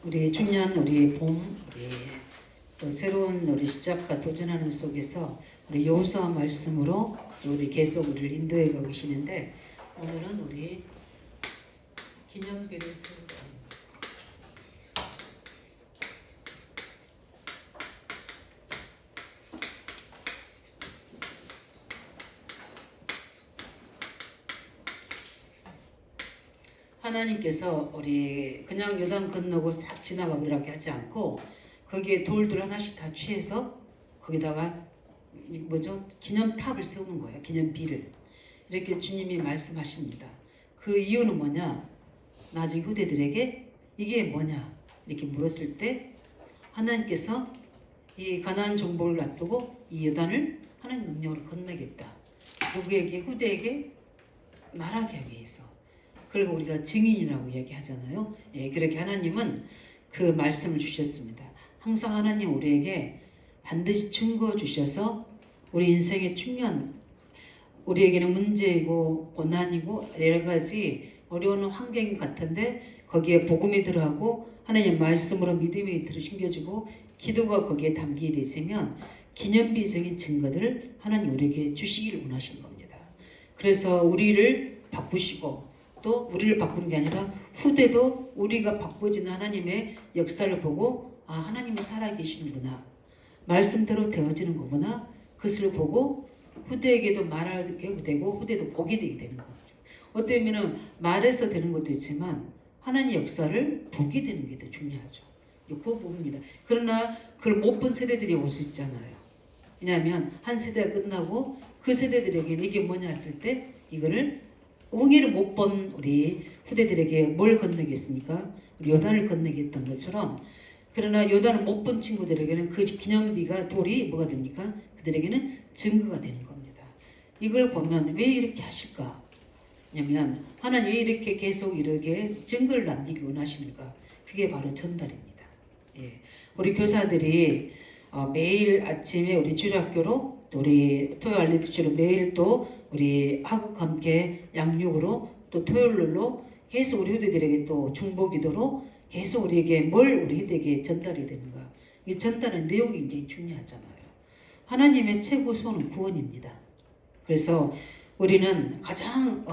우리 중년 우리 봄 우리 또 새로운 우리 시작과 도전하는 속에서 우리 여호수아 말씀으로 우리 계속 우리를 인도해 가고 계시는데 오늘은 우리 기념비를 세우자. 하나님께서 우리 그냥 요단 건너고 싹 지나가 버리라고 하지 않고 거기에 돌들 하나씩 다 취해서 거기다가 뭐죠? 기념탑을 세우는 거예요. 기념비를. 이렇게 주님이 말씀하십니다. 그 이유는 뭐냐? 나중에 후대들에게 이게 뭐냐? 이렇게 물었을 때 하나님께서 이 가나안 정복을 앞두고 이 요단을 하나님 능력으로 건너겠다. 누구에게 후대에게 말하게 하기 위해서. 그리고 우리가 증인이라고 얘기하잖아요. 예, 그렇게 하나님은 그 말씀을 주셨습니다. 항상 하나님 우리에게 반드시 증거 주셔서 우리 인생의 중요한 우리에게는 문제이고 고난이고 여러 가지 어려운 환경이 같은데 거기에 복음이 들어가고 하나님 말씀으로 믿음이 심겨지고 기도가 거기에 담기게 되시면 기념비적인 증거들을 하나님 우리에게 주시기를 원하시는 겁니다. 그래서 우리를 바꾸시고 또 우리를 바꾸는 게 아니라 후대도 우리가 바꾸어지는 하나님의 역사를 보고 아 하나님이 살아계시는구나. 말씀대로 되어지는 거구나. 그것을 보고 후대에게도 말하게 되고 후대도 보게 되게 되는 거죠. 어쩌면 말해서 되는 것도 있지만 하나님의 역사를 보게 되는 게 더 중요하죠. 그 부분입니다. 그러나 그걸 못 본 세대들이 올 수 있잖아요. 왜냐하면 한 세대가 끝나고 그 세대들에게는 이게 뭐냐 했을 때 이거를 홍해를 못 본 우리 후대들에게 뭘 건너겠습니까? 우리 요단을 건너겠던 것처럼 그러나 요단을 못 본 친구들에게는 그 기념비가 돌이 뭐가 됩니까? 그들에게는 증거가 되는 겁니다. 이걸 보면 왜 이렇게 하실까? 왜냐면 하나님 왜 이렇게 계속 이렇게 증거를 남기기 원하시는가? 그게 바로 전달입니다. 예. 우리 교사들이 매일 아침에 우리 주일학교로 또 우리 토요 알레트처럼 매일 또 우리 학업 함께 양육으로 또 토요일로 계속 우리 후대들에게 또 중보기도로 계속 우리에게 뭘 우리 후대에게 전달이 되는가? 이 전달의 내용이 굉장히 중요하잖아요. 하나님의 최고 소원은 구원입니다. 그래서 우리는 가장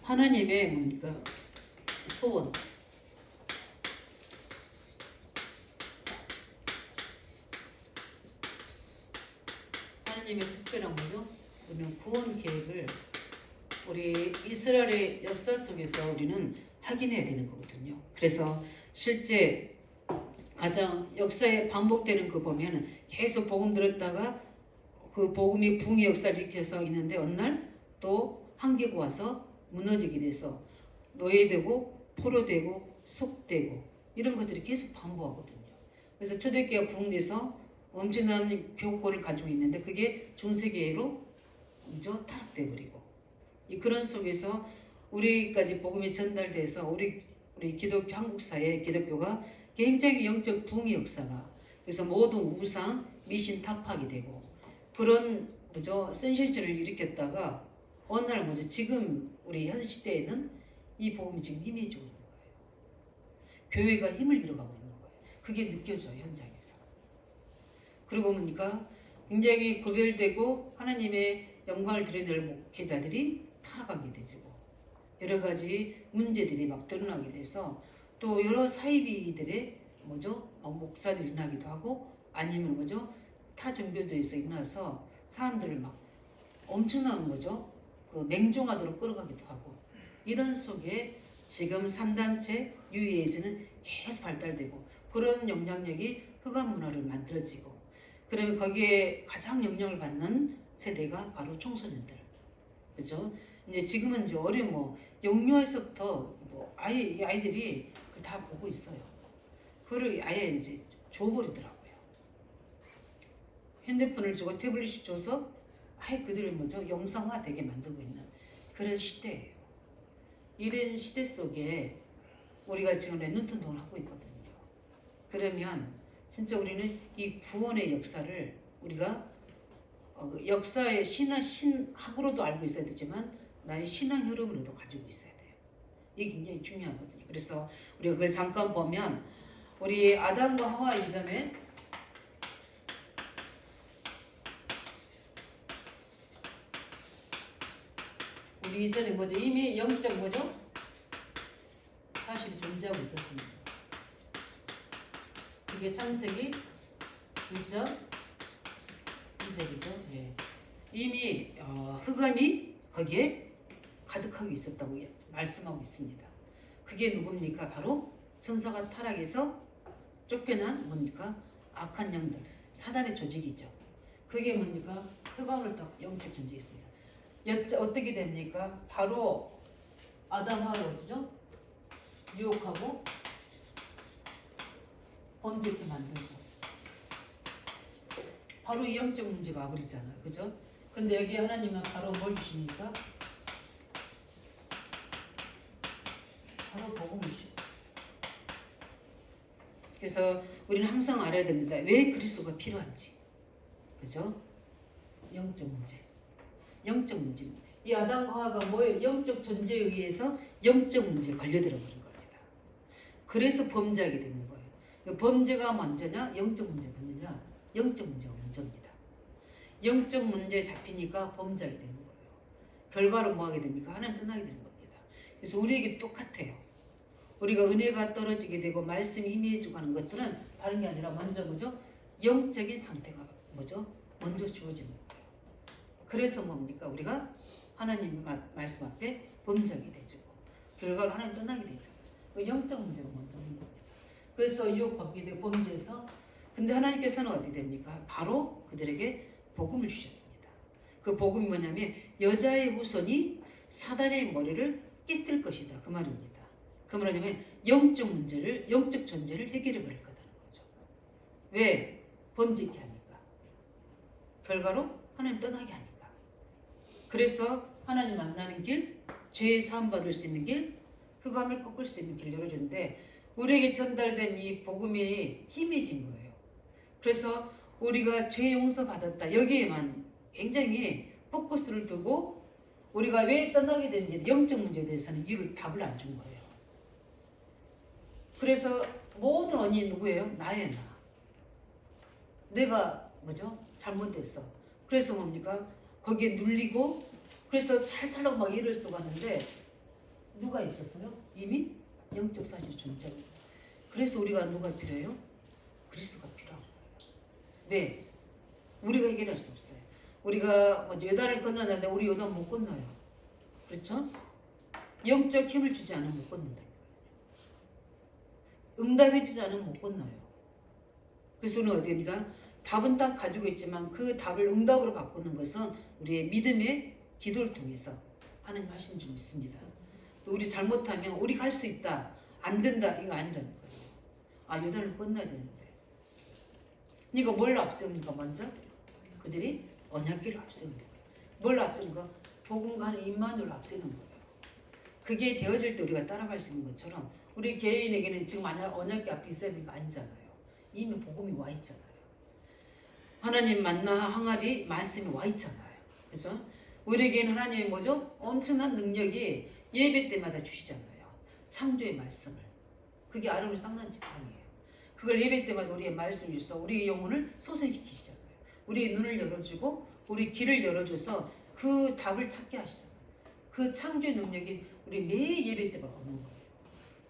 하나님의 뭡니까 소원. 하나님의 특별한 거죠. 우리는 구원 계획을 우리 이스라엘의 역사 속에서 우리는 확인해야 되는 거거든요. 그래서 실제 가장 역사에 반복되는 거 보면 계속 복음 들었다가 그 복음이 붕의 역사를 일으켜서 있는데 어느 날 또 한계가 와서 무너지게 돼서 노예되고 포로되고 속되고 이런 것들이 계속 반복하거든요. 그래서 초대교회가 붕돼서 엄청난 교권을 가지고 있는데 그게 중세교회로 먼저 타락돼 버리고 그런 속에서 우리까지 복음이 전달돼서 우리 기독교 한국 사회 기독교가 굉장히 영적 붕의 역사가 그래서 모든 우상 미신 타파하게 되고 그런 뭐죠 센세이션을 일으켰다가 어느 날 뭐죠 지금 우리 현 시대에는 이 복음이 지금 희미해지고 있는 거예요. 교회가 힘을 잃어가고 있는 거예요. 그게 느껴져요 현장에서. 그러고 보니까 굉장히 구별되고 하나님의 영광을 드러낼 목회자들이 타락하게 되고 여러 가지 문제들이 막 드러나게 돼서 또 여러 사이비들의 뭐죠 목사들이 일어나기도 하고 아니면 뭐죠 타 종교도에서 일어나서 사람들을 막 엄청난 거죠 그 맹종하도록 끌어가기도 하고 이런 속에 지금 3단체 유해에서는 계속 발달되고 그런 영향력이 흑암 문화를 만들어지고 그러면 거기에 가장 영향을 받는 세대가 바로 청소년들, 그죠? 이제 지금은 이제 어린 영유아에서부터 아이들이 다 보고 있어요. 그걸 아예 이제 줘버리더라고요. 핸드폰을 주고 태블릿을 줘서 아예 그들을 영상화 되게 만들고 있는 그런 시대예요. 이런 시대 속에 우리가 지금 랩넌트 운동을 하고 있거든요. 그러면 진짜 우리는 이 구원의 역사를 우리가 역사의 신학으로도 알고 있어야 되지만 나의 신앙 흐름으로도 가지고 있어야 돼요. 이게 굉장히 중요하거든요. 그래서 우리가 그걸 잠깐 보면 우리 아담과 하와 이전에 우리 이전에 뭐죠? 이미 영적 뭐죠? 사실이 존재하고 있었습니다. 그게 창세기 1장 1절이죠. 예. 이미 흑암이 거기에 가득하고 있었다고 말씀하고 있습니다. 그게 누굽니까? 바로 천사가 타락해서 쫓겨난 뭡니까? 악한 영들, 사단의 조직이죠. 그게 뭡니까? 흑암을 딱 영적 존재에 있습니다. 어떻게 됩니까? 바로 아담 하와를 어쩌죠? 유혹하고 범죄케 만들죠. 바로 이 영적 문제가 와버리잖아요. 그죠? 근데 여기 하나님은 바로 뭘 주십니까? 바로 복음을 주셨어요. 그래서 우리는 항상 알아야 됩니다. 왜 그리스도가 필요한지. 그죠? 영적 문제. 영적 문제. 이 아담과 하와가 뭐예요? 영적 존재에 의해서 영적 문제에 걸려들어 버린 겁니다. 그래서 범죄하게 되는 거예요. 범죄가 먼저냐? 영적 문제 먼저냐? 영적 문제가 먼저입니다. 영적 문제에 잡히니까 범죄하게 되는 거예요. 결과로 뭐 하게 됩니까? 하나님 떠나게 되는 겁니다. 그래서 우리에게 똑같아요. 우리가 은혜가 떨어지게 되고 말씀이 희미해지고 하는 것들은 다른 게 아니라 먼저 뭐죠? 영적인 상태가 뭐죠? 먼저 주어지는 거예요. 그래서 뭡니까? 우리가 하나님 말씀 앞에 범죄하게 되죠. 결과로 하나님 떠나게 되죠. 그 영적 문제가 먼저 오는 겁니다. 그래서 유혹받게 되고 범죄해서 근데 하나님께서는 어떻게 됩니까? 바로 그들에게 복음을 주셨습니다. 그 복음이 뭐냐면 여자의 후손이 사단의 머리를 깨뜨릴 것이다. 그 말입니다. 그 말은 영적 문제를, 영적 존재를 해결해 버릴 거다는 거죠. 왜? 범죄케 하니까. 결과로 하나님 떠나게 하니까. 그래서 하나님 만나는 길, 죄의 사함 받을 수 있는 길, 흑암을 꺾을 수 있는 길을 열어주는데 우리에게 전달된 이 복음이 힘해진 거예요. 그래서 우리가 죄 용서 받았다. 여기에만 굉장히 포커스를 두고 우리가 왜 떠나게 되는지 영적 문제에 대해서는 이유를 답을 안 준 거예요. 그래서 모든 원인이 누구예요? 나예요, 나. 내가 뭐죠? 잘못했어. 그래서 뭡니까? 거기에 눌리고 그래서 잘 살라고 막 일을 쓰고 하는데 누가 있었어요? 이미 영적 사실이 존재하고. 그래서 우리가 누가 필요해요? 그리스도가 필요한 거예요. 왜? 우리가 해결할 수 없어요. 우리가 요단을 건너는데 우리 요단 못 건너요. 그렇죠? 영적 힘을 주지 않으면 못 건넌다. 응답해 주지 않으면 못 건너요. 그래서 우리는 어디입니까? 답은 딱 가지고 있지만 그 답을 응답으로 바꾸는 것은 우리의 믿음의 기도를 통해서 하나님 하시는 줄 믿습니다. 우리 잘못하면 우리 갈 수 있다, 안 된다 이거 아니라는 거예요. 아 요단을 건너야 되는데. 그러니까 뭘 앞세웁니까 먼저? 그들이 언약궤를 앞세우는 거예요. 뭘 앞세우는 거? 복음과 하는 임마누엘을 앞세우는 거예요. 그게 되어질 때 우리가 따라갈 수 있는 것처럼 우리 개인에게는 지금 언약궤 앞에 있어야 되는 거 아니잖아요. 이미 복음이 와 있잖아요. 하나님 만나 항아리 말씀이 와 있잖아요. 그래서 우리에게는 하나님이 뭐죠? 엄청난 능력이 예배 때마다 주시잖아요. 창조의 말씀을. 그게 아름을 쌍난 지팡이에요. 그걸 예배 때마다 우리의 말씀을 주셔서 우리의 영혼을 소생시키시잖아요. 우리의 눈을 열어주고 우리 길을 열어줘서 그 답을 찾게 하시잖아요. 그 창조의 능력이 우리 매 예배 때마다 오는 거예요.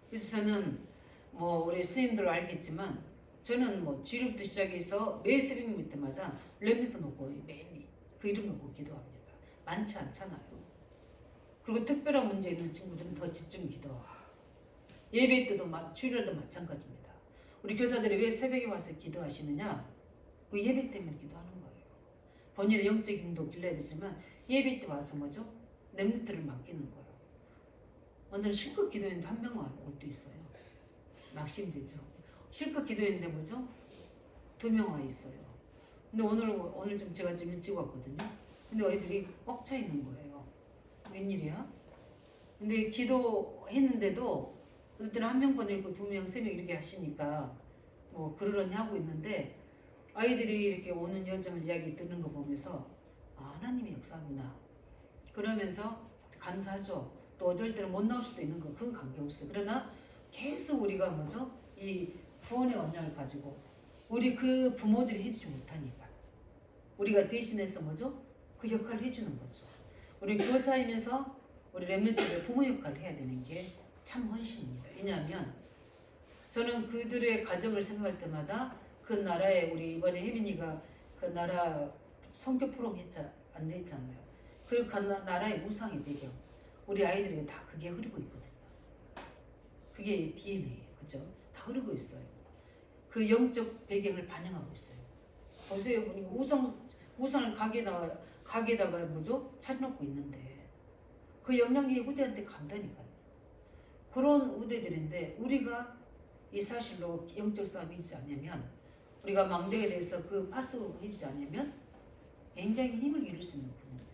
그래서 저는 우리 스님들 알겠지만 저는 주일부터 시작해서 매 새벽 예배 때마다 렘넌트 놓고 매일 그 이름 놓고 기도합니다. 많지 않잖아요. 그리고 특별한 문제 있는 친구들은 더 집중 기도하고 예배 때도 주일날도 마찬가지입니다. 우리 교사들이 왜 새벽에 와서 기도하시느냐? 그 예배 때문에 기도하는 거예요. 본인의 영적인 힘도 길러야 되지만 예배 때 와서 뭐죠? 렘넌트를 맡기는 거예요. 오늘 실컷 기도했는데 한 명만 올 때 있어요. 낙심되죠. 실컷 기도했는데 뭐죠? 2명 와 있어요. 근데 오늘 좀 제가 좀 일찍 왔거든요. 근데 애들이 꽉 차 있는 거예요. 웬일이야? 근데 기도했는데도 어떨 때는 1명 보내고 2명, 3명 이렇게 하시니까 그러려니 하고 있는데 아이들이 이렇게 오는 여정을 이야기 듣는 거 보면서 하나님의 역사구나. 그러면서 감사하죠. 또 어떨 때는 못 나올 수도 있는 거 그건 관계없어요. 그러나 계속 우리가 뭐죠? 이 구원의 언약을 가지고 우리 그 부모들이 해주지 못하니까 우리가 대신해서 뭐죠? 그 역할을 해주는 거죠. 우리 교사이면서 우리 렘넌트들의 부모 역할을 해야 되는 게 참 헌신입니다. 왜냐하면 저는 그들의 가정을 생각할 때마다 그 나라에 우리 이번에 혜민이가 그 나라 선교 프로그램 안 돼 있잖아요. 그 나라의 우상의 배경 우리 아이들에게 다 그게 흐르고 있거든요. 그게 DNA예요. 그죠? 다 흐르고 있어요. 그 영적 배경을 반영하고 있어요. 보세요. 보니까 우상을 가게다가 뭐죠? 차려놓고 있는데 그 영향력이 후대한테 간다니까요. 그런 우대들인데 우리가 이 사실로 영적 싸움이 있지 않으면 우리가 망대에 대해서 그 파수를 해주지 않으면 굉장히 힘을 잃을 수 있는 부분이에요.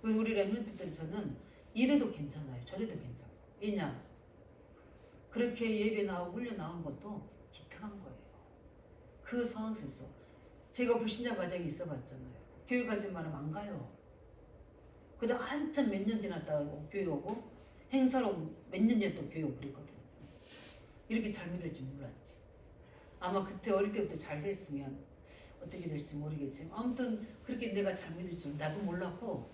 그리고 우리 렘넌트들 저는 이래도 괜찮아요. 저래도 괜찮고. 왜냐? 그렇게 예배 나오고 훈련 나오는 것도 기특한 거예요. 그 상황 속에서 제가 불신자 과정이 있어봤잖아요. 교회 가지만 하면 안 가요. 그다음 한참 몇 년 지났다가 교회 오고 행사로 몇 년 전에 또 교회 오고 그랬거든요. 이렇게 잘 믿을 줄 몰랐지. 아마 그때 어릴 때부터 잘 됐으면 어떻게 될지 모르겠지만 아무튼 그렇게 내가 잘 믿을 줄 나도 몰랐고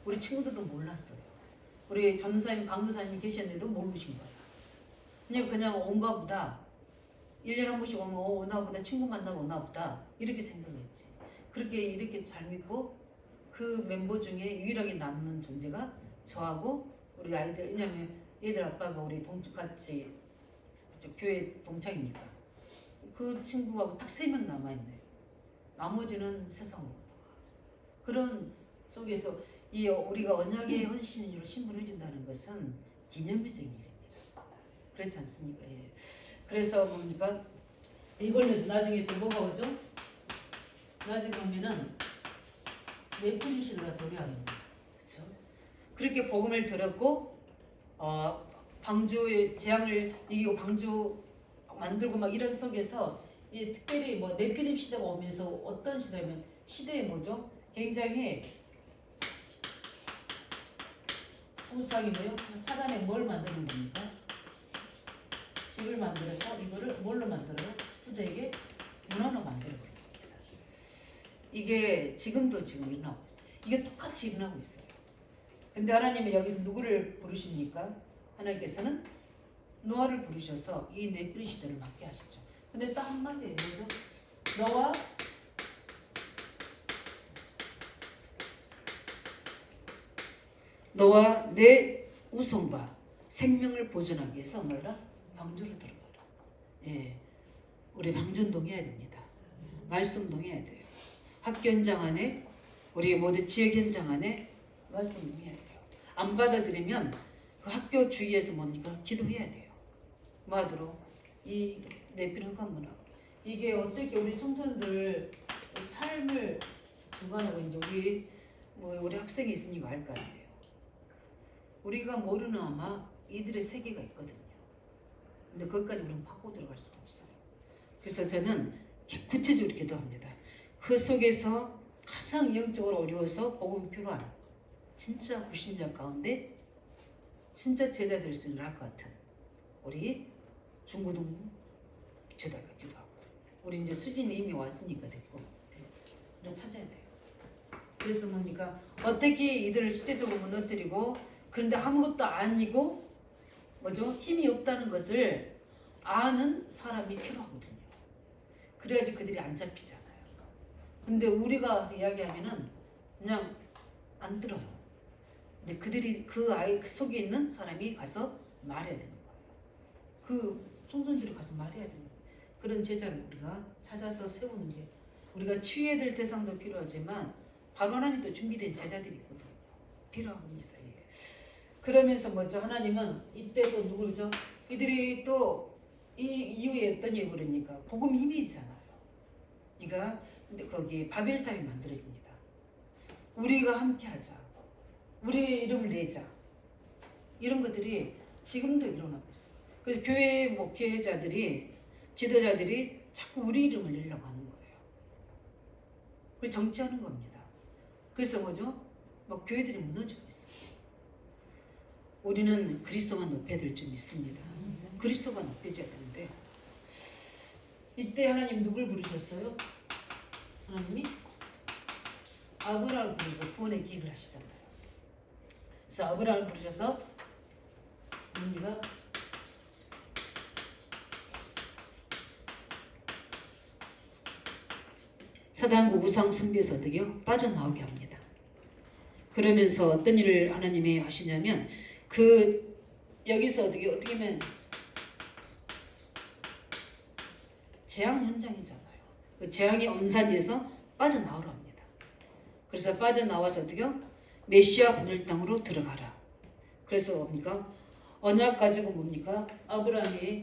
우리 친구들도 몰랐어요. 우리 전도사님, 강도사님이 계셨는데도 모르신 거예요. 그냥 온가 보다. 1년에 한 번씩 오나 보다. 친구 만나러 오나 보다. 이렇게 생각했지. 이렇게 잘 믿고 그 멤버 중에 유일하게 남는 존재가 저하고 우리 아이들. 왜냐면 얘들 아빠가 우리 같이 교회 동창이니까. 그 친구하고 딱 3명 남아있네. 나머지는 세상으로. 그런 속에서 우리가 언약의 헌신으로 신분을 해준다는 것은 기념비적인 일입니다. 그렇지 않습니까? 예. 그래서 보니까 이걸로 해서 나중에 또 뭐가 오죠? 나중에 보면은 네플리시드가 도래합니다. 그렇죠? 그렇게 복음을 들었고 방주의 재앙을 이기고 방주 만들고 막 이런 속에서 특별히 뭐 네피림 시대가 오면서 어떤 시대면 시대에 뭐죠? 굉장히 우상이 뭐요? 사단에 뭘 만드는 겁니까? 집을 만들어서 이거를 뭘로 만들어요? 후대에게 문화로 만들어버립니다. 이게 지금 일어나고 있어요. 이게 똑같이 일어나고 있어요. 근데 하나님이 여기서 누구를 부르십니까? 하나님께서는 노아를 부르셔서 이 네피림 시대를 맡게 하시죠. 근데 딱 한마디예요. 뭐죠? 너와 내 우성과 생명을 보존하기 위해서 뭐라? 방주로 들어가라. 예, 우리 방전동해야 됩니다. 말씀동해야 돼요. 학교 현장 안에 우리 모두 지역 현장 안에 말씀동해야 돼요. 안 받아들이면 그 학교 주위에서 뭡니까? 기도해야 돼요. 뭐하도록? 이 내피는 강문하고 이게 어떻게 우리 청소년들 삶을 주관하고 이제 우리 학생이 있으니까 알 거 아니에요. 우리가 모르는 아마 이들의 세계가 있거든요. 근데 거기까지 우리는 파고 들어갈 수가 없어요. 그래서 저는 구체적으로 기도합니다. 그 속에서 가장 영적으로 어려워서 복음이 필요한 진짜 불신자 가운데 진짜 제자 될 수 있는 것 같은 우리 중고등부 기초대학교 기도하고 우리 이제 수진이 이미 왔으니까 됐고 우리 찾아야 돼요. 그래서 뭡니까? 어떻게 이들을 실제적으로 무너뜨리고 그런데 아무것도 아니고 뭐죠? 힘이 없다는 것을 아는 사람이 필요하거든요. 그래야지 그들이 안 잡히잖아요. 근데 우리가 와서 이야기하면은 그냥 안 들어요. 근데 그들이 그 아이 속에 있는 사람이 가서 말해야 되는 거예요. 그 청소년들이 가서 말해야 되는 거예요. 그런 제자를 우리가 찾아서 세우는 게 우리가 치유해야 될 대상도 필요하지만 바로 하나님도 준비된 제자들이 있거든요. 필요합니다. 예. 그러면서 뭐죠? 하나님은 이때 또 누구죠? 이들이 또 이 이후에 어떤 일을 벌입니까? 복음 힘이잖아요. 그러니까 거기 바벨탑이 만들어집니다. 우리가 함께하자. 우리 이름을 내자. 이런 것들이 지금도 일어나고 있어요. 그래서 교회 목회자들이 지도자들이 자꾸 우리 이름을 내려고 하는 거예요. 그래서 정치하는 겁니다. 그래서 뭐죠? 막 교회들이 무너지고 있어요. 우리는 그리스도만 높여야 될 줄 믿습니다. 그리스도가 높여져야 되는데 이때 하나님 누굴 부르셨어요? 하나님이 아브라함을 부르셔서 구원의 기획을 하시잖아요. 그래서 아브라함을 부르셔서 우리가 사단과 우상 숭배에서 어떻게요? 빠져나오게 합니다. 그러면서 어떤 일을 하나님이 하시냐면 그 여기서 어떻게 하면 재앙 현장이잖아요. 그 재앙의 언산지에서 빠져나오라 합니다. 그래서 빠져나와서 어떻게요? 메시아 분열 땅으로 들어가라. 그래서 뭡니까? 언약 가지고 뭡니까? 아브라함이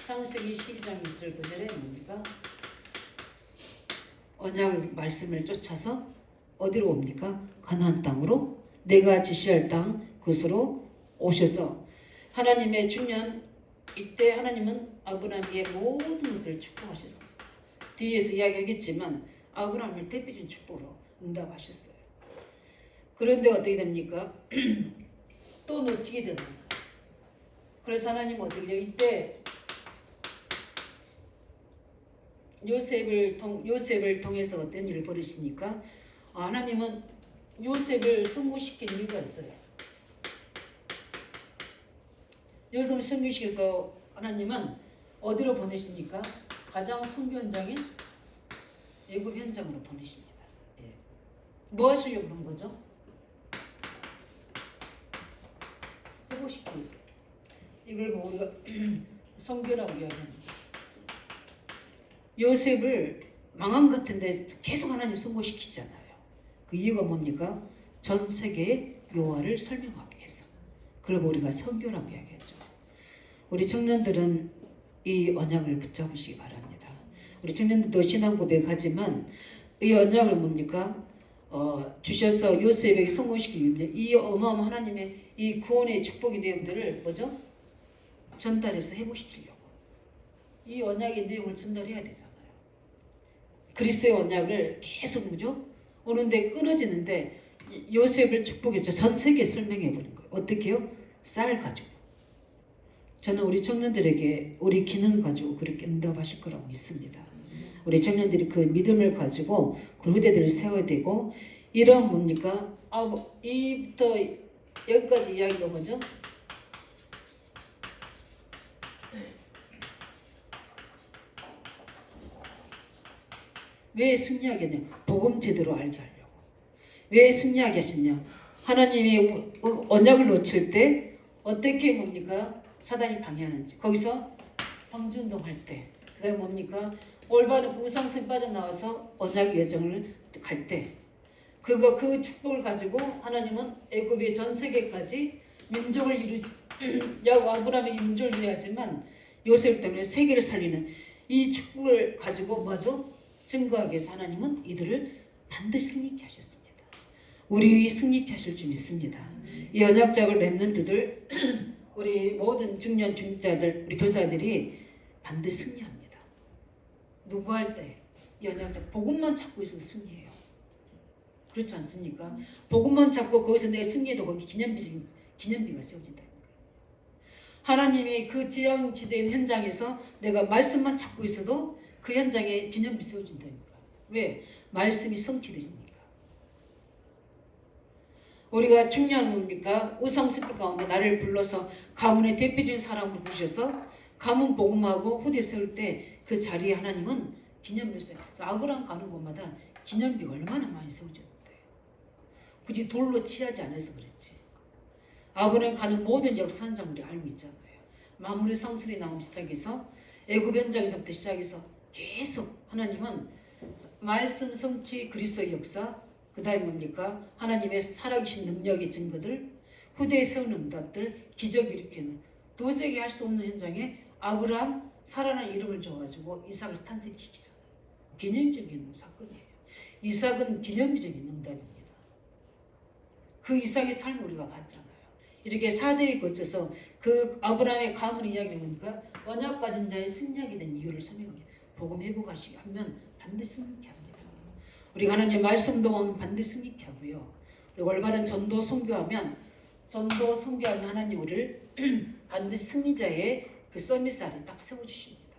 창세기 12장 1절 9절에 뭡니까? 언약 말씀을 쫓아서 어디로 옵니까? 가나안 땅으로 내가 지시할 땅 그것으로 오셔서 하나님의 중요한 이때 하나님은 아브라함의 모든 것들을 축복하셨습니다. 뒤에서 이야기하겠지만 아브라함을 대표적인 축복으로 응답하셨어요. 그런데 어떻게 됩니까? 또 놓치게 되잖아요. 그래서 하나님은 어떻게 돼요? 이때 요셉을 통해서 어떤 일을 벌이십니까? 하나님은 요셉을 성공시킨 이유가 있어요. 요셉을 성공시켜서 하나님은 어디로 보내십니까? 가장 선교 현장인 애굽 현장으로 보내십니다. 예. 뭐 하시려고 그런 거죠? 회복시키고 있어요. 이걸 뭐 우리가 선교라고 이야기합니다. 요셉을 망한 것 같은데 계속 하나님 성공시키잖아요. 그 이유가 뭡니까? 전 세계의 요하를 설명하기 위해서. 그걸 우리가 선교라고 이야기하죠. 우리 청년들은 이 언약을 붙잡으시기 바랍니다. 우리 청년들도 신앙 고백하지만 이 언약을 뭡니까? 주셔서 요셉에게 성공시키기 위해 이 어마어마한 하나님의 이 구원의 축복의 내용들을 뭐죠? 전달해서 회복시키려고. 이 언약의 내용을 전달해야 되잖아요. 그리스도의 언약을 계속 뭐죠? 오는데 끊어지는데 요셉을 축복했죠. 전 세계에 설명해 버린 거예요. 어떻게요? 쌀 가지고. 저는 우리 청년들에게 우리 기능 가지고 그렇게 응답하실 거라고 믿습니다. 우리 청년들이 그 믿음을 가지고 그 후대들을 세워야 되고 이런 뭡니까? 이부터 여기까지 이야기가 뭐죠? 왜 승리하게 했냐? 복음 제대로 알게 하려고. 왜 승리하게 하셨냐? 하나님이 언약을 놓칠 때 어떻게 뭡니까? 사단이 방해하는지. 거기서 방주운동할 때. 그 다음에 뭡니까? 올바른 우상승 빠져나와서 언약 예정을 갈 때. 그 축복을 가지고 하나님은 애굽의 전 세계까지 민족을 이루자고 아브라함에게 민족을 이루야지만 요셉 때문에 세계를 살리는 이 축복을 가지고 뭐죠? 증거하기 위해서 하나님은 이들을 반드시 승리케 하셨습니다. 우리 승리케 하실 줄 믿습니다. 이 언약작을 랩런트들 우리 모든 중년 중자들 우리 교사들이 반드시 승리합니다. 누구 할 때 이 언약작 복음만 찾고 있어도 승리해요. 그렇지 않습니까? 복음만 찾고 거기서 내 승리해도 거기 기념비가 세워진다는 거예요. 하나님이 그 지향지대인 현장에서 내가 말씀만 찾고 있어도 그 현장에 기념비 세워진다니까. 왜? 말씀이 성취되니까. 우리가 중요한 겁니까? 우상습득 가운데 나를 불러서 가문의 대표적인 사람으로 부르셔서 가문 복음하고 후대 세울 때 그 자리에 하나님은 기념비를 세워요. 아브라함 가는 곳마다 기념비가 얼마나 많이 세워졌는데 굳이 돌로 치하지 않아서 그렇지. 아브라함 가는 모든 역사 현장 우리 알고 있잖아요. 마무리 성술이 나오기 시작해서 애굽 현장에서부터 시작해서 계속 하나님은 말씀 성취 그리스도의 역사 그 다음에 뭡니까? 하나님의 살아계신 능력의 증거들 후대에 세우는 응답들 기적 일으키는 도저히 할 수 없는 현장에 아브라함 살아난 이름을 줘가지고 이삭을 탄생시키잖아요. 기념적인 사건이에요. 이삭은 기념비적인 응답입니다. 그 이삭의 삶을 우리가 봤잖아요. 이렇게 4대에 거쳐서 그 아브라함의 가문 이야기를 보니까 언약 가진 자의 승리하게 된 이유를 설명합니다. 복음 회복하시게 하면 반드시 승리케 합니다. 우리가 하나님의 말씀 동안 반드시 승리케 하고요. 그리고 올바른 전도 선교하면 하나님 우리를 반드시 승리자의 그 서비스 아래 딱 세워주십니다.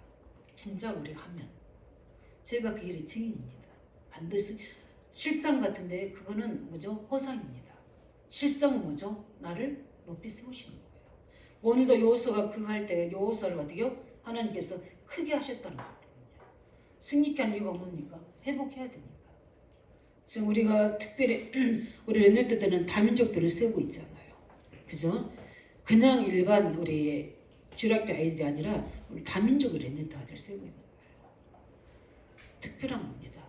진짜 우리가 하면. 제가 그 일의 증인입니다. 반드시 실패한 같은데 그거는 뭐죠? 허상입니다. 실성은 뭐죠? 나를 높이 세우시는 거예요. 오늘도 여호수아가 그거 할 때 여호수아를 어떻게요? 하나님께서 크게 하셨다는 거예요. 승리케 하는 이유가 뭡니까? 회복해야 되니까. 지금 우리가 특별히 우리 렘넌트 때는 다민족들을 세우고 있잖아요. 그죠? 그냥 일반 우리 주일학교 아이들이 아니라 우리 다민족의 렘넌트 아들 세우고 있는 거예요. 특별한 겁니다.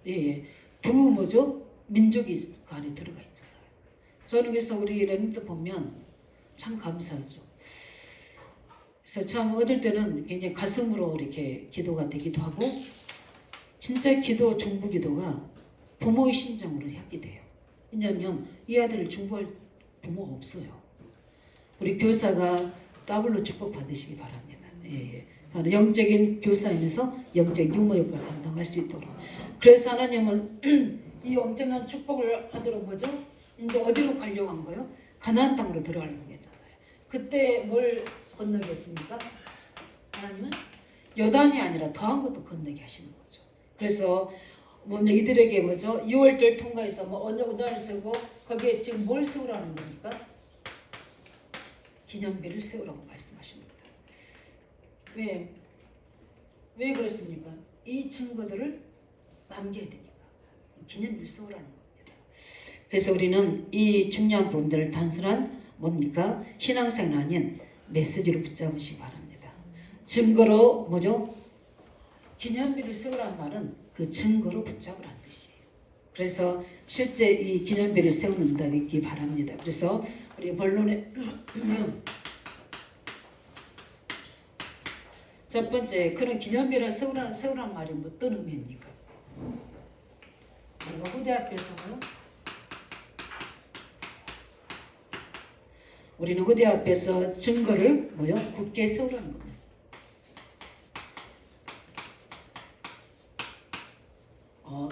예, 예. 두 뭐죠? 민족이 그 안에 들어가 있잖아요. 저는 그래서 우리 렘넌트 보면 참 감사하죠. 그래서 참 얻을 때는 굉장히 가슴으로 이렇게 기도가 되기도 하고 진짜 기도, 중보 기도가 부모의 심정으로 하게 돼요. 왜냐하면 이 아들을 중보할 부모가 없어요. 우리 교사가 더블로 축복 받으시기 바랍니다. 예, 예. 영적인 교사이면서 영적 유머 역할을 감당할 수 있도록. 그래서 하나님은 이 엄청난 축복을 하도록 뭐죠? 이제 어디로 가려고 한 거예요? 가나안 땅으로 들어가려고 했잖아요. 그때 뭘 건너게 했습니까? 하나님은 요단이 아니라 더한 것도 건너게 하시는 거죠. 그래서 이들에게 뭐죠? 6월절 통과해서 언약을 세우고 거기에 지금 뭘 세우라는 겁니까? 기념비를 세우라고 말씀하십니다. 왜 그렇습니까? 이 증거들을 남겨야 되니까 기념비를 세우라는 겁니다. 그래서 우리는 이 중요한 부분들을 단순한 뭡니까? 신앙생활 아닌 메시지로 붙잡으시기 바랍니다. 증거로 뭐죠? 기념비를 세우라는 말은 그 증거로 붙잡으라는 뜻이에요. 그래서 실제 이 기념비를 세우는 응답이 있기 바랍니다. 그래서 우리 본론에 첫 번째, 그런 기념비를 세우라는 말이 어떤 의미입니까? 우리가 후대 앞에서요. 우리는 후대 앞에서 증거를 굳게 세우라는 겁니다.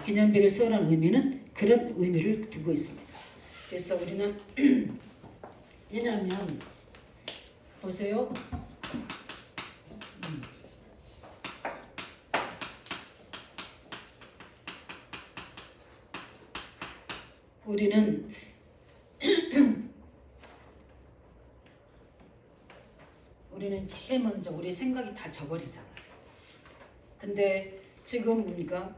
기념비를 세우라는 의미는 그런 의미를 두고 있습니다. 그래서 우리는 왜냐하면 보세요. 우리는 제일 먼저 우리 생각이 다 져버리잖아요. 근데 지금 뭡니까?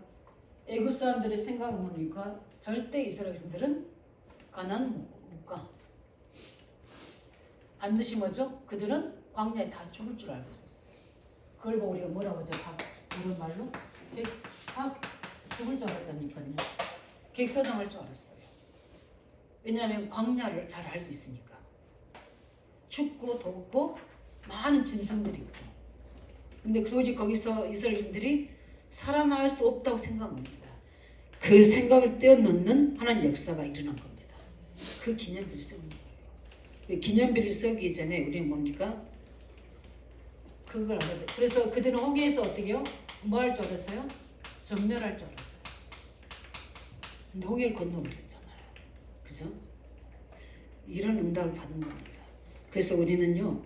애굽 사람들의 생각은 뭡니까? 절대 이스라엘 백성들은 가나안 못 가. 반드시 뭐죠? 그들은 광야에 다 죽을 줄 알고 있었어요. 그걸 보고 우리가 뭐라고 하죠? 다 이런 말로 다 죽을 줄 알았다니까요. 객사당할 줄 알았어요. 왜냐하면 광야를 잘 알고 있으니까. 춥고 덥고 많은 짐승들이 있고. 근데 도저히 거기서 이스라엘 백성들이 살아날 수 없다고 생각합니다. 그 생각을 떼어놓는 하나님 역사가 일어난 겁니다. 그 기념비를 세우는 거예요. 기념비를 세우기 전에 우리는 뭡니까? 그걸 알아야 돼. 그래서 그들은 홍해에서 어떻게 해요? 뭐 할 줄 알았어요? 전멸할 줄 알았어요. 근데 홍해를 건너버렸잖아요. 그죠? 이런 응답을 받은 겁니다. 그래서 우리는요.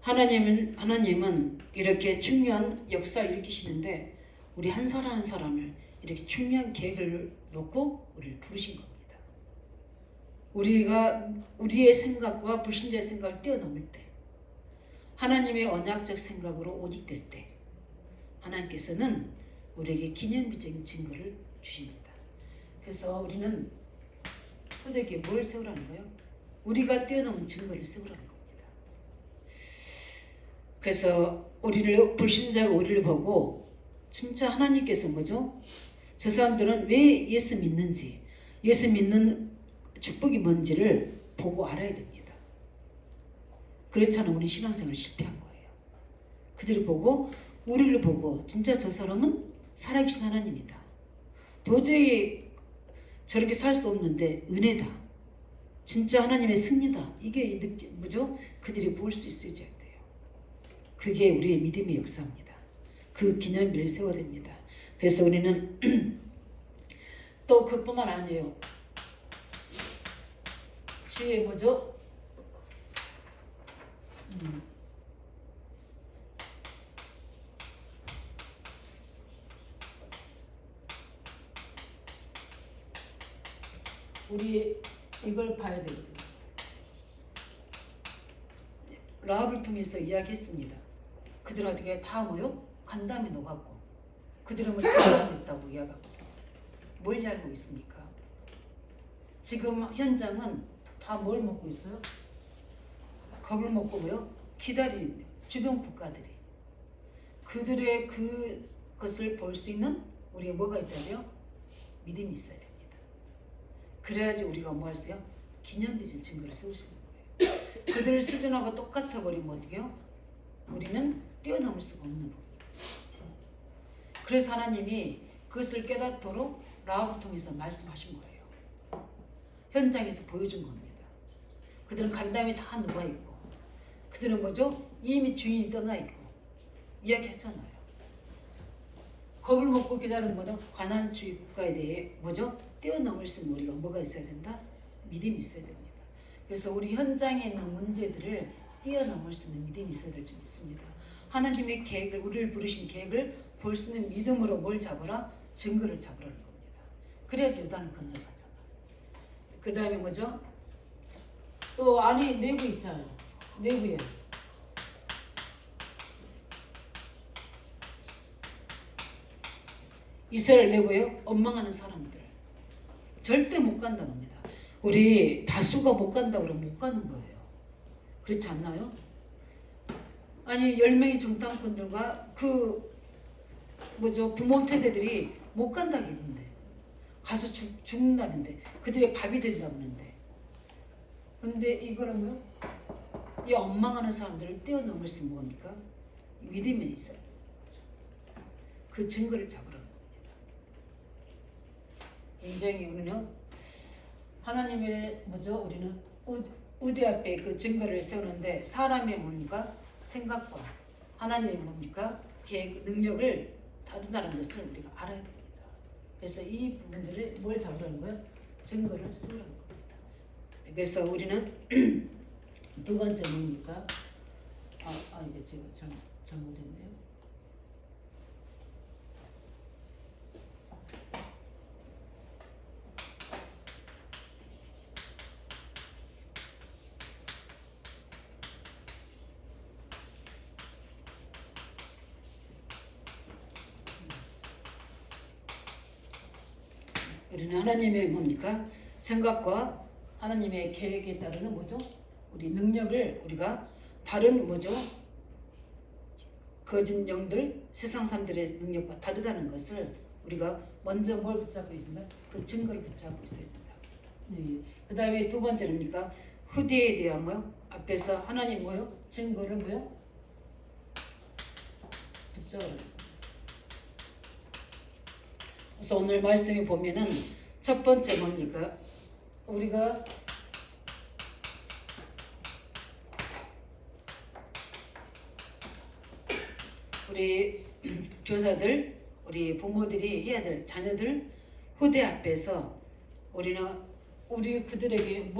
하나님은 이렇게 중요한 역사를 일으키시는데 우리 한 사람 한 사람을 이렇게 중요한 계획을 놓고 우리를 부르신 겁니다. 우리가 우리의 생각과 불신자의 생각을 뛰어넘을 때 하나님의 언약적 생각으로 오직될 때 하나님께서는 우리에게 기념비적인 증거를 주십니다. 그래서 우리는 후대에게 뭘 세우라는 거예요? 우리가 뛰어넘은 증거를 세우라는 겁니다. 그래서 불신자가 우리를 보고 진짜 하나님께서 뭐죠? 저 사람들은 왜 예수 믿는지, 예수 믿는 축복이 뭔지를 보고 알아야 됩니다. 그렇지 않으면 우리 신앙생활 실패한 거예요. 그들을 보고 우리를 보고 진짜 저 사람은 살아계신 하나님이다. 도저히 저렇게 살 수 없는데 은혜다. 진짜 하나님의 승리다. 이게 뭐죠? 그들이 볼 수 있어야 돼요. 그게 우리의 믿음의 역사입니다. 그 기념비를 세워야 됩니다. 그래서 우리는 또 그뿐만 아니에요. 주의 뭐죠? 우리 이걸 봐야 되거든요. 라합을 통해서 이야기했습니다. 그들은 어떻게 다 뭐요? 간담이 녹았고 그들은 뭐 죽었다고 이야기하고 뭘 이야기하고 있습니까? 지금 현장은 다 뭘 먹고 있어요? 겁을 먹고 뭐요? 기다린 주변 국가들이 그들의 그것을 볼 수 있는 우리가 뭐가 있어야 돼요? 믿음이 있어야 됩니다. 그래야지 우리가 뭐 할 수 있어요? 기념비전 증거를 세울 수 있는 거예요. 그들 수준하고 똑같아 버리면 어떻게요? 우리는 뛰어넘을 수가 없는 겁니다. 그래서 하나님이 그것을 깨닫도록 라합을 통해서 말씀하신 거예요. 현장에서 보여준 겁니다. 그들은 간담이 다 녹아있고 그들은 뭐죠? 이미 주인이 떠나있고 이야기했잖아요. 겁을 먹고 기다리는 거는 가나안주의 국가에 대해 뭐죠? 뛰어넘을 수 있는 우리가 뭐가 있어야 된다? 믿음이 있어야 됩니다. 그래서 우리 현장에 있는 문제들을 뛰어넘을 수 있는 믿음이 있어야 될 줄 믿습니다. 하나님의 계획을 우리를 부르신 계획을 볼 수 있는 믿음으로 뭘 잡으라? 증거를 잡으라는 겁니다. 그래야 요단을 건너가잖아. 그 다음에 뭐죠? 또 안에 내부 있잖아요. 내부에 이스라엘 내고요 원망하는 사람들 절대 못 간다고 합니다. 우리 다수가 못 간다고 그러면 못 가는 거예요. 그렇지 않나요? 아니 10명의 정탐꾼들과 그 뭐죠 부모 세대들이 못 간다고 했는데 가서 죽는다는데 그들의 밥이 된다고 하는데 근데 이거는 뭐요? 이 원망하는 사람들을 뛰어넘을 수 있는 뭡니까? 믿음이 있어요. 그 증거를 잡으라는 겁니다. 굉장히 우리는 하나님의 뭐죠? 우리는 우대 앞에 그 증거를 세우는데 사람의 뭡니까? 생각과 하나님의 뭡니까? 계획, 능력을 다르다는 것을 우리가 알아야 됩니다. 그래서 이 부분들을 뭘 잡으라는 거예요? 증거를 세우라는 겁니다. 그래서 우리는 두 번째 뭡니까? 이게 제가 잘못했네요. 우리는 하나님의 뭡니까? 생각과 하나님의 계획에 따르는 뭐죠? 우리 능력을 우리가 다른 뭐죠? 거짓 영들, 세상 사람들의 능력과 다르다는 것을 우리가 먼저 뭘 붙잡고 있습니다? 그 증거를 붙잡고 있어야 된다. 네. 그 다음에 두 번째는니까 후대에 대한 뭐요? 앞에서 하나님 뭐요? 증거를 뭐요? 붙잡아요. 그래서 오늘 말씀에 보면은 첫 번째 뭡니까? 우리가 우리 교사들, 우리 부모들이 해야 될 자녀들 후대 앞에서 우리 그들에게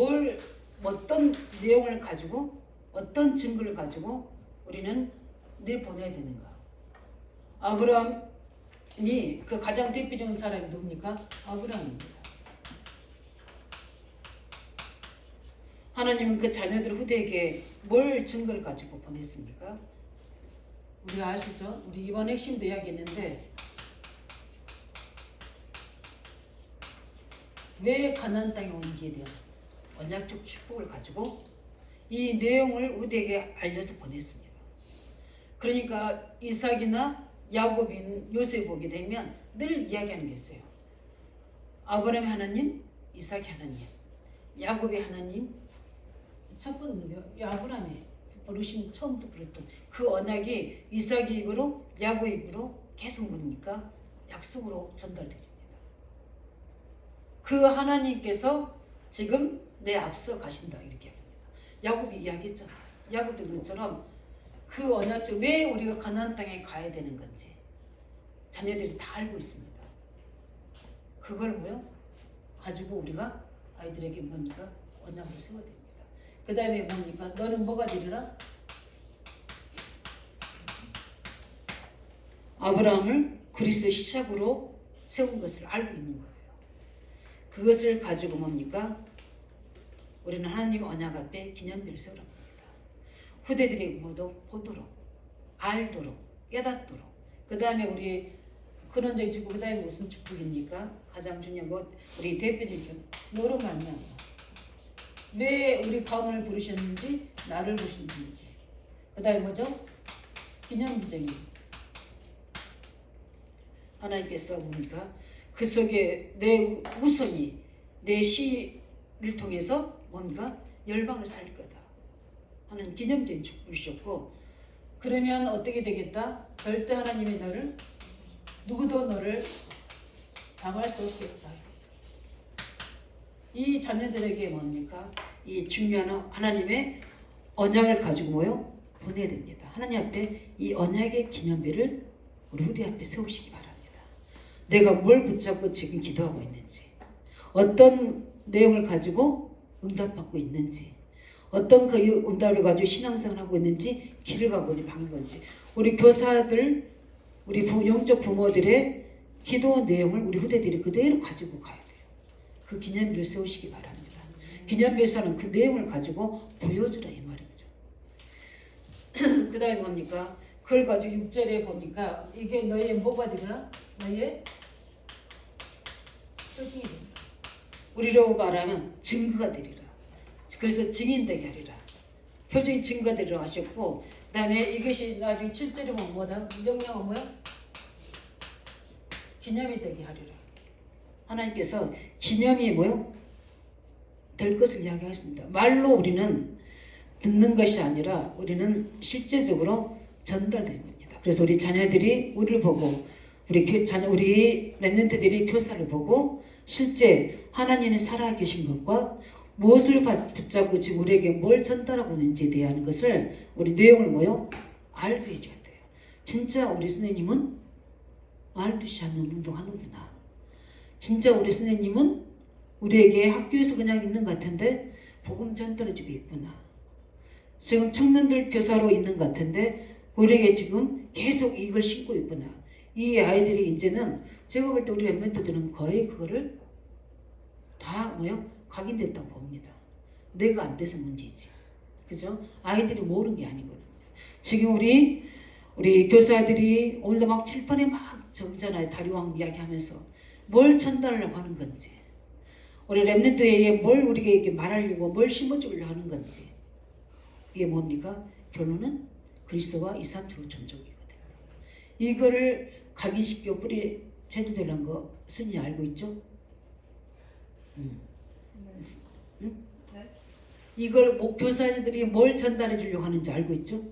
어떤 내용을 가지고 어떤 증거를 가지고 우리는 내보내야 되는가? 아브라함이 그 가장 대표적인 사람이 누굽니까? 아브라함입니다. 하나님은 그 자녀들 후대에게 뭘 증거를 가지고 보냈습니까? 우리 아시죠? 우리 이번 핵심도 이야기했는데 왜 가나안 땅에 온지에 대한 언약적 축복을 가지고 이 내용을 후대에게 알려서 보냈습니다. 그러니까 이삭이나 야곱인 요셉 보게 되면 늘 이야기하는 게 있어요. 아브라함의 하나님, 이삭의 하나님, 야곱의 하나님. 첫 번째는 아브라함의 어르신 처음부터 그랬던 그 언약이 이삭의 입으로 야곱 입으로 계속 뭡니까? 약속으로 전달되집니다. 그 하나님께서 지금 내 앞서 가신다 이렇게 합니다. 야곱이 이야기했잖아요. 야곱도 그것처럼 그 언약적 왜 우리가 가나안 땅에 가야 되는 건지 자녀들이 다 알고 있습니다. 그걸 뭐요? 가지고 우리가 아이들에게 뭡니까? 언약을 세워야 됩니다. 그 다음에 뭡니까? 너는 뭐가 되리라? 아브라함을 그리스도의 시작으로 세운 것을 알고 있는 거예요. 그것을 가지고 뭡니까? 우리는 하나님 언약 앞에 기념비를 세우라 합니다. 후대들이 모두 보도록, 알도록, 깨닫도록. 그 다음에 우리 근원적인 축복, 그 다음에 무슨 축복입니까? 가장 중요한 것, 우리 대표님 너로 말미암아 왜 우리 가문을 부르셨는지, 나를 부르셨는지. 그 다음에 뭐죠? 기념비적인 하나님께서 뭡니까? 그 속에 내 우선이 내 시를 통해서 뭔가 열방을 살 거다 하는 기념적인 축복을 주셨고, 그러면 어떻게 되겠다? 절대 하나님이 너를, 누구도 너를 당할 수 없겠다. 이 자녀들에게 뭡니까? 이 중요한 하나님의 언약을 가지고 뭐요? 보내야 됩니다. 하나님 앞에 이 언약의 기념비를 우리 후대 앞에 세우시기 바랍니다. 내가 뭘 붙잡고 지금 기도하고 있는지, 어떤 내용을 가지고 응답받고 있는지, 어떤 그 응답을 가지고 신앙생활을 하고 있는지, 길을 가고 있는 방법인지, 우리 교사들, 우리 영적 부모들의 기도 내용을 우리 후대들이 그대로 가지고 가야 돼요. 그 기념비를 세우시기 바랍니다. 기념비에서는 그 내용을 가지고 보여주라 이 말이죠. 그 다음에 뭡니까? 그걸 가지고 6절에 보니까 이게 너의 뭐가 되더라? 너의 표징이 됩니다. 우리로 말하면 증거가 되리라. 그래서 증인되게 하리라. 표징이 증거가 되리라 하셨고, 그 다음에 이것이 나중에 7절에 보면 뭐다? 명령은 뭐야? 기념이 되게 하리라. 하나님께서 기념이 뭐요? 될 것을 이야기하십니다. 말로 우리는 듣는 것이 아니라 우리는 실제적으로 전달되는 겁니다. 그래서 우리 자녀들이 우리를 보고, 우리 렘넌트들이 교사를 보고 실제 하나님이 살아계신 것과 무엇을 붙잡고 지금 우리에게 뭘 전달하고 있는지에 대한 것을, 우리 내용을 뭐요? 알게 해줘야 돼요. 진짜 우리 선생님은 말듯이 하는 운동하는구나. 진짜 우리 선생님은 우리에게 학교에서 그냥 있는 것 같은데 복음 전달해주고 있구나. 지금 청년들 교사로 있는 것 같은데 우리에게 지금 계속 이걸 신고 있구나. 이 아이들이 이제는 제가 볼 때 우리 랩멘트들은 거의 그거를 다 뭐요? 각인됐다고 봅니다. 내가 안 돼서 문제지. 그죠? 아이들이 모르는 게 아니거든요. 지금 우리 교사들이 오늘도 막 칠판에 막 적잖아요. 다리왕 이야기하면서 뭘 전달하려고 하는 건지, 우리 랩런트에게 뭘 우리에게 말하려고, 뭘 심어주려고 하는 건지. 이게 뭡니까? 결론은 그리스도와 이산주로 존족이거든요. 이거를 각인시켜 뿌리 제도되는 거 순위 알고 있죠? 응? 이걸 교사들이 뭘 전달해 주려고 하는지 알고 있죠?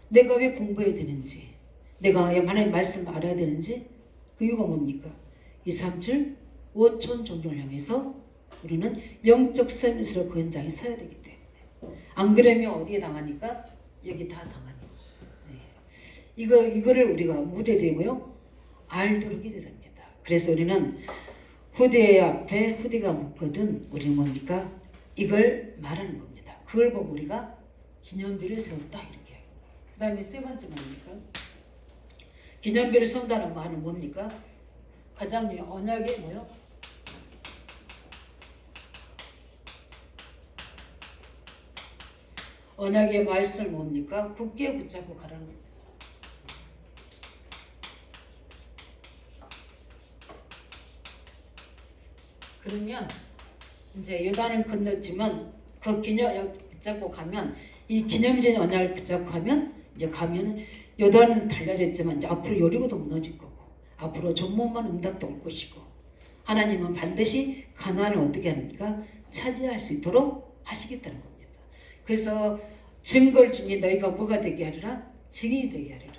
내가 왜 공부해야 되는지, 내가 하나님 말씀 알아야 되는지, 그 이유가 뭡니까? 이 3줄 5천 종족을 향해서 우리는 영적 서밋으로 그 현장에 서야 되기 때문에. 안 그러면 어디에 당하니까? 여기 다 당하니까. 네. 이거를 우리가 무대되고요, 알도록 해야 됩니다. 그래서 우리는 후대 앞에 후대가 묻거든 우리는 뭡니까? 이걸 말하는 겁니다. 그걸 보고 우리가 기념비를 세웠다 이렇게. 그 다음에 세 번째 뭡니까? 기념비를 세운다는 말은 뭡니까? 가장 중요한 언약이 뭐요? 언약의 말씀 뭡니까? 굳게 붙잡고 가라는 겁니다. 그러면 이제 요단을 건넜지만 그 기념 붙잡고 가면, 이 기념전 언약을 붙잡고 가면 이제 가면은 요단은 달라졌지만 이제 앞으로 여리고도 무너질 거고, 앞으로 전문만 응답도 올 것이고, 하나님은 반드시 가나안을 어떻게 합니까? 차지할 수 있도록 하시겠다는 겁니다. 그래서 증거를 주니 너희가 뭐가 되게 하리라? 증인이 되게 하리라.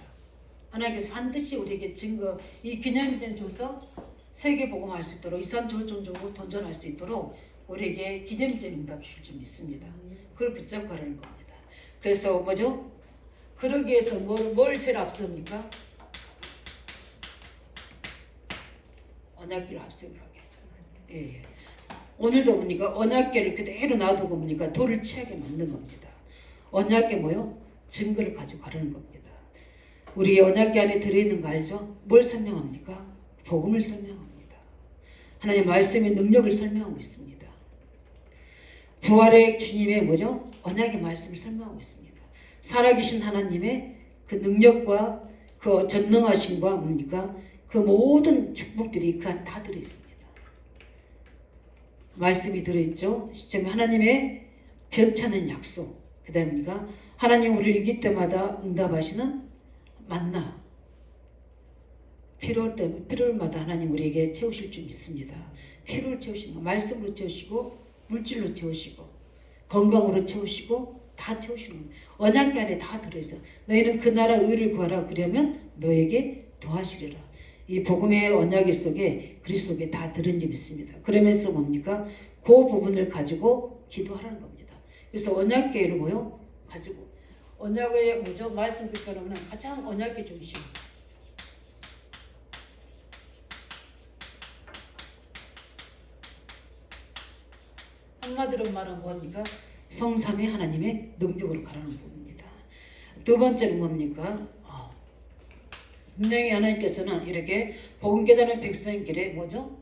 하나님께서 반드시 우리에게 증거, 이 기념전 줘서 세계 복음할 수 있도록, 이산 조종적으로 도전할 수 있도록 우리에게 기념전 응답 주실 줄 믿습니다. 그걸 붙잡고 가라는 겁니다. 그래서 뭐죠? 그러기 위해서 뭘 제일 앞섭니까? 언약궤를 앞서게 하게 하잖아요. 예. 오늘도 보니까 언약궤를 그대로 놔두고 보니까 돌을 치하게 만든 겁니다. 언약궤 뭐요? 증거를 가지고 가라는 겁니다. 우리 언약궤 안에 들어있는 거 알죠? 뭘 설명합니까? 복음을 설명합니다. 하나님 말씀의 능력을 설명하고 있습니다. 부활의 주님의 뭐죠? 언약의 말씀을 설명하고 있습니다. 살아계신 하나님의 그 능력과 그 전능하심과 뭡니까? 그 모든 축복들이 그 안에 다 들어있습니다. 말씀이 들어있죠. 시점에 하나님의 변찮은 약속, 그 다음에 뭡니까? 하나님 우리를 이길 때마다 응답하시는 만나, 필요할 때 필요마다 하나님 우리에게 채우실 줄 믿습니다. 필요를 채우시는 거, 말씀으로 채우시고 물질로 채우시고 건강으로 채우시고 다 채우시는 거예요. 언약궤 안에 다 들어있어요. 너희는 그 나라 의를 구하라 그러면 너에게 더하시리라. 이 복음의 언약궤 속에 그리스도께 다 들은 점 있습니다. 그러면서 뭡니까? 그 부분을 가지고 기도하라는 겁니다. 그래서 언약궤를 뭐요? 가지고 언약궤 뭐죠? 말씀 듣기로는 가장 언약궤 중심. 한마디로 말하면 뭡니까? 성삼위 하나님의 능력으로 가라는 부분입니다. 두 번째는 뭡니까? 분명히 하나님께서는 이렇게 복음 깨닫는 백성 길에 뭐죠?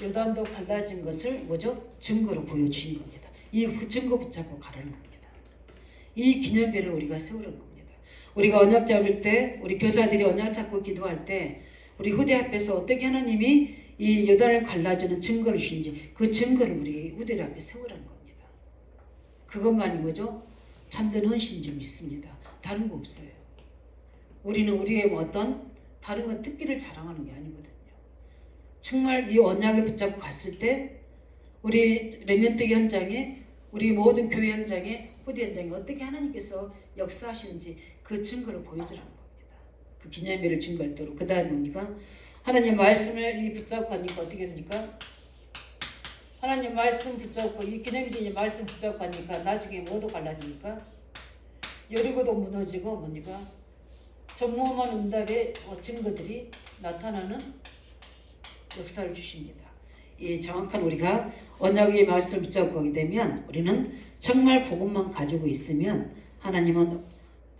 요단도 갈라진 것을 뭐죠? 증거로 보여주신 겁니다. 이 증거 붙잡고 가라는 겁니다. 이 기념비를 우리가 세우는 겁니다. 우리가 언약 잡을 때, 우리 교사들이 언약 잡고 기도할 때, 우리 후대 앞에서 어떻게 하나님이 이 요단을 갈라주는 증거를 주신지 그 증거를 우리 후대들 앞에 세우라는 겁니다. 그것만이 뭐죠? 참된 헌신인 줄 믿습니다. 다른 거 없어요. 우리는 우리의 어떤 다른 건 특기를 자랑하는 게 아니거든요. 정말 이 언약을 붙잡고 갔을 때 우리 렘넌트 현장에 우리 모든 교회 현장에 후대 현장에 어떻게 하나님께서 역사하시는지 그 증거를 보여주라는 겁니다. 그 기념일을 증거할 때로. 그 다음에 뭡니까? 하나님 말씀을 이 붙잡고 가니까 어떻게 됩니까? 하나님 말씀 붙잡고 이 기념일이 말씀 붙잡고 가니까 나중에 뭐도 갈라지니까 여리고도 무너지고 뭡니까? 전무한 응답의 증거들이 나타나는 역사를 주십니다. 이 정확한 우리가 언약의 말씀을 붙잡고 가게 되면 우리는 정말 복음만 가지고 있으면 하나님은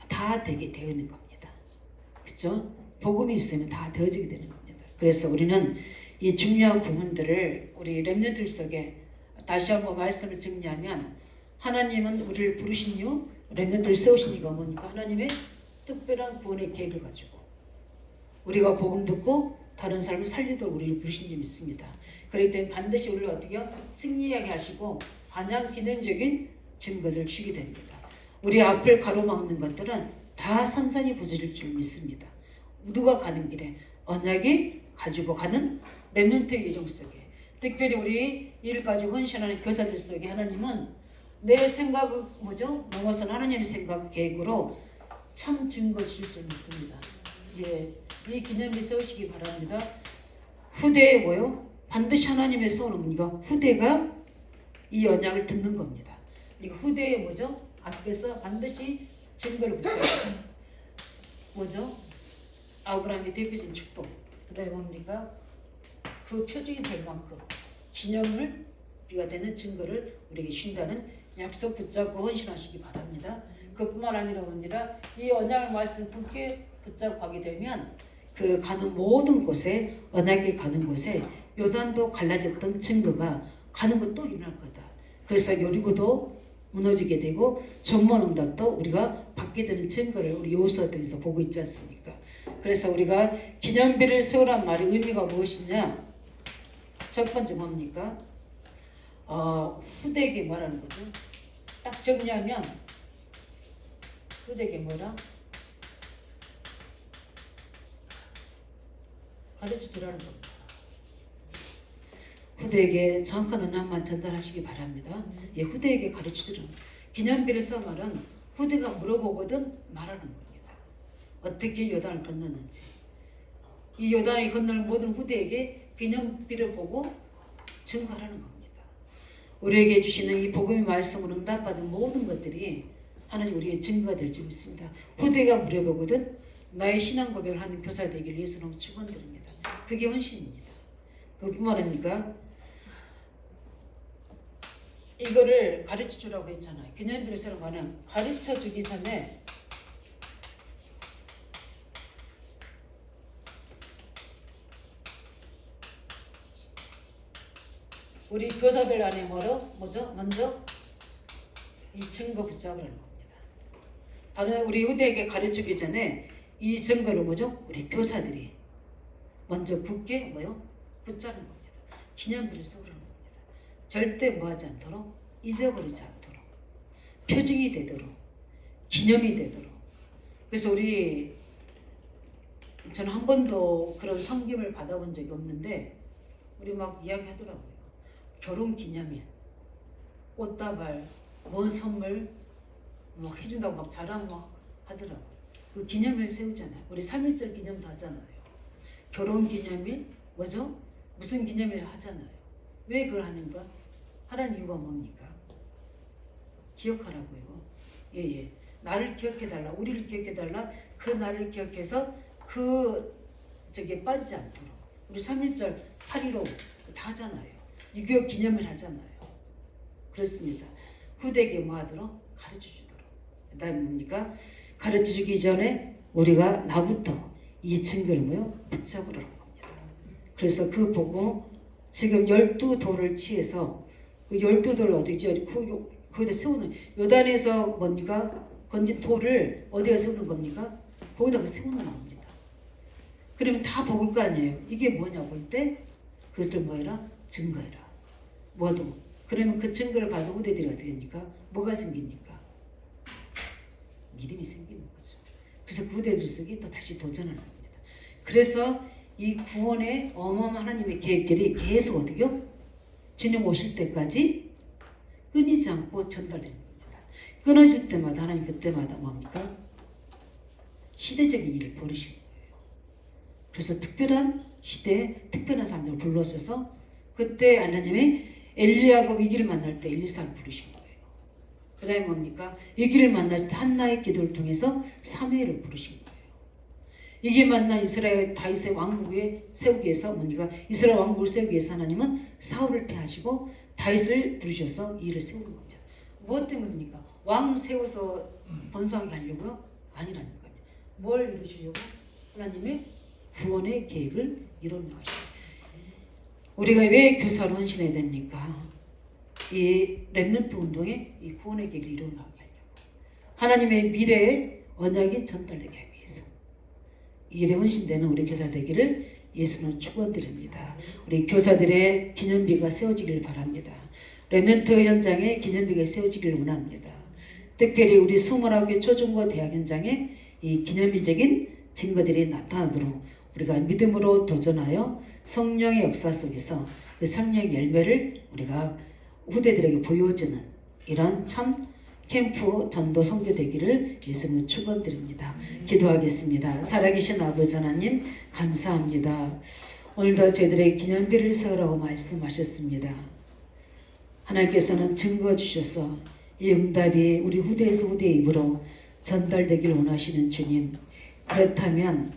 다 되게 되는 겁니다. 그렇죠? 복음이 있으면 다 되어지게 되는 겁니다. 그래서 우리는 이 중요한 부분들을 우리 렘넌트 속에 다시 한번 말씀을 정리하면 하나님은 우리를 부르신 이유 렘넌트를 세우신 이유가 뭡니까? 하나님의 특별한 구원의 계획을 가지고 우리가 복음 듣고 다른 사람을 살리도록 우리를 부르신 점 있습니다. 그렇기 때문에 반드시 우리를 어떻게 승리하게 하시고 반향 기념적인 증거들을 주게 됩니다. 우리 앞을 가로막는 것들은 다 선선히 부서질 줄 믿습니다. 누가 가는 길에 언약이 가지고 가는 렘넌트의 예정 속에 특별히 우리 일을 가지고 헌신하는 교사들 속에 하나님은 내 생각 뭐죠? 넘어선 하나님의 생각 계획으로 참 증거 주실 줄 믿습니다. 예, 이 기념일 세우시기 바랍니다. 후대에 뭐요? 반드시 하나님의 손은 이거 후대가 이 언약을 듣는 겁니다. 이거 후대에 뭐죠? 앞에서 반드시 증거를 붙여요. 뭐죠? 아브라함의 대표적인 축복. 그다음에 뭡니까? 그 표적이 될 만큼 기념을 비가 되는 증거를 우리에게 주신다는 약속 붙잡고 헌신하시기 바랍니다. 그뿐만 아니라 이 언약의 말씀 굳게 붙잡고 가게 되면 그 가는 모든 곳에 언약이 가는 곳에 요단도 갈라졌던 증거가 가는 곳 또 일어날 거다. 그래서 여리고도 무너지게 되고 전문응답도 우리가 받게 되는 증거를 우리 요소에 통해서 보고 있지 않습니까? 그래서 우리가 기념비를 세우란 말의 의미가 무엇이냐? 첫 번째 뭡니까? 후대에게 뭐라는 거죠? 딱 정리하면 후대에게 뭐라? 가르쳐 주라는 겁니다. 후대에게 정확한 언약만 전달하시기 바랍니다. 예, 후대에게 가르쳐 주라는 기념비를 써말은 후대가 물어보거든 말하는 겁니다. 어떻게 요단을 건너는지. 이 요단을 건널 모든 후대에게 기념비를 보고 증거하라는 겁니다. 우리에게 주시는 이 복음의 말씀으로 응답받은 모든 것들이 하나님 우리의 증거가 될 줄 믿습니다. 후대가 물어보거든 나의 신앙 고백을 하는 교사 되기를 예수님 축원드립니다. 그게 헌신입니다. 그뿐만 아니라 이거를 가르쳐 주라고 했잖아요. 기념비를 쓰는 거는 가르쳐 주기 전에 우리 교사들 안에 뭐죠? 먼저 이 증거 붙잡으라는 겁니다. 다른 우리 후대에게 가르치기 전에 이 증거를 뭐죠? 우리 교사들이 먼저 굳게 붙잡는 겁니다. 기념비를 써보라는 겁니다. 절대 뭐하지 않도록 잊어버리지 않도록 표징이 되도록 기념이 되도록. 그래서 저는 한 번도 그런 섬김을 받아본 적이 없는데 우리 막 이야기하더라고요. 결혼 기념일, 꽃다발, 뭔 선물 막 해준다고 막 자랑 막 하더라고요. 그 기념일 세우잖아요. 우리 3.1절 기념도 하잖아요. 결혼 기념일 뭐죠? 무슨 기념일 하잖아요. 왜 그걸 하는가? 하라는 이유가 뭡니까? 기억하라고요. 예. 나를 기억해달라. 우리를 기억해달라. 그 나를 기억해서 빠지지 않도록. 우리 3.1절 8.15 다 하잖아요. 6.25 기념일 하잖아요. 그렇습니다. 후대에게 뭐 하도록? 가르쳐 주도록. 그 다음에 뭡니까? 가르쳐 주기 전에 우리가 나부터 이 증거를 붙잡으라는 겁니다. 그래서 그 보고 지금 12돌을 취해서 그 12돌을 어디죠? 거기다 세우는 요단에서 뭡니까? 건진 돌을 어디에 세우는 겁니까? 거기다가 세우는 겁니다. 그러면 다 먹을 거 아니에요. 이게 뭐냐 볼 때 그것을 뭐해라? 증거해라. 뭐도. 그러면 그 증거를 받은 후대들이 어떻게 됩니까? 뭐가 생깁니까? 믿음이 생기는 거죠. 그래서 그 후대들 속에 또 다시 도전하는 겁니다. 그래서 이 구원의 어마어마한 하나님의 계획들이 계속 어디요? 주님 오실 때까지 끊이지 않고 전달되는 겁니다. 끊어질 때마다 하나님 그때마다 뭡니까? 시대적인 일을 벌이시는 거예요. 그래서 특별한 시대에 특별한 사람들을 불러서서 그때 하나님이 엘리야가 위기를 만날 때 엘리사를 부르신 거예요. 그 다음에 뭡니까? 위기를 만났을 때 한나의 기도를 통해서 사무엘을 부르신 거예요. 이게 만난 이스라엘 다윗의 왕국에 세우기 위해서 뭡니까? 이스라엘 왕국을 세우기 위해서 하나님은 사울을 패하시고 다윗을 부르셔서 이 일을 세우는 겁니다. 무엇 때문입니까? 왕 세워서 번성하게 하려고요? 아니라니까요. 뭘 이루시려고? 하나님의 구원의 계획을 이뤄나가시고. 우리가 왜 교사로 헌신해야 됩니까? 이 렘넌트 운동의 이 구원의 계획을 이뤄나가게 하려고. 하나님의 미래의 언약이 전달되게 하기 위해서. 이 일에 헌신되는 우리 교사 되기를 예수는 축원드립니다. 우리 교사들의 기념비가 세워지길 바랍니다. 렘넌트 현장에 기념비가 세워지길 원합니다. 특별히 우리 21개 초중고 대학 현장에 이 기념비적인 증거들이 나타나도록 우리가 믿음으로 도전하여 성령의 역사 속에서 그 성령의 열매를 우리가 후대들에게 보여주는 이런 참 캠프 전도 선교 되기를 예수님을 축원드립니다. 기도하겠습니다. 살아계신 아버지 하나님 감사합니다. 오늘도 저희들의 기념비를 세우라고 말씀하셨습니다. 하나님께서는 증거 주셔서 이 응답이 우리 후대에서 후대의 입으로 전달되길 원하시는 주님. 그렇다면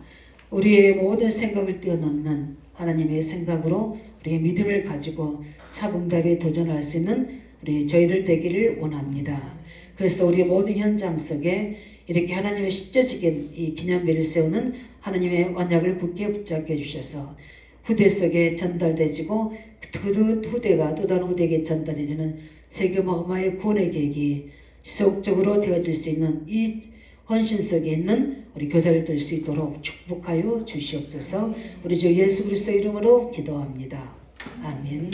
우리의 모든 생각을 뛰어넘는 하나님의 생각으로 우리의 믿음을 가지고 참응답에 도전할 수 있는 우리 저희들 되기를 원합니다. 그래서 우리 모든 현장 속에 이렇게 하나님의 실제적인 이 기념비를 세우는 하나님의 언약을 굳게 붙잡게 해주셔서 후대 속에 전달되지고 그 후대가 또 다른 후대에게 전달되지는 세계 어마어마의 구원의 계획이 지속적으로 되어질 수 있는 이 헌신 속에 있는 우리 교사를 될 수 있도록 축복하여 주시옵소서. 우리 주 예수 그리스도 이름으로 기도합니다. 아멘.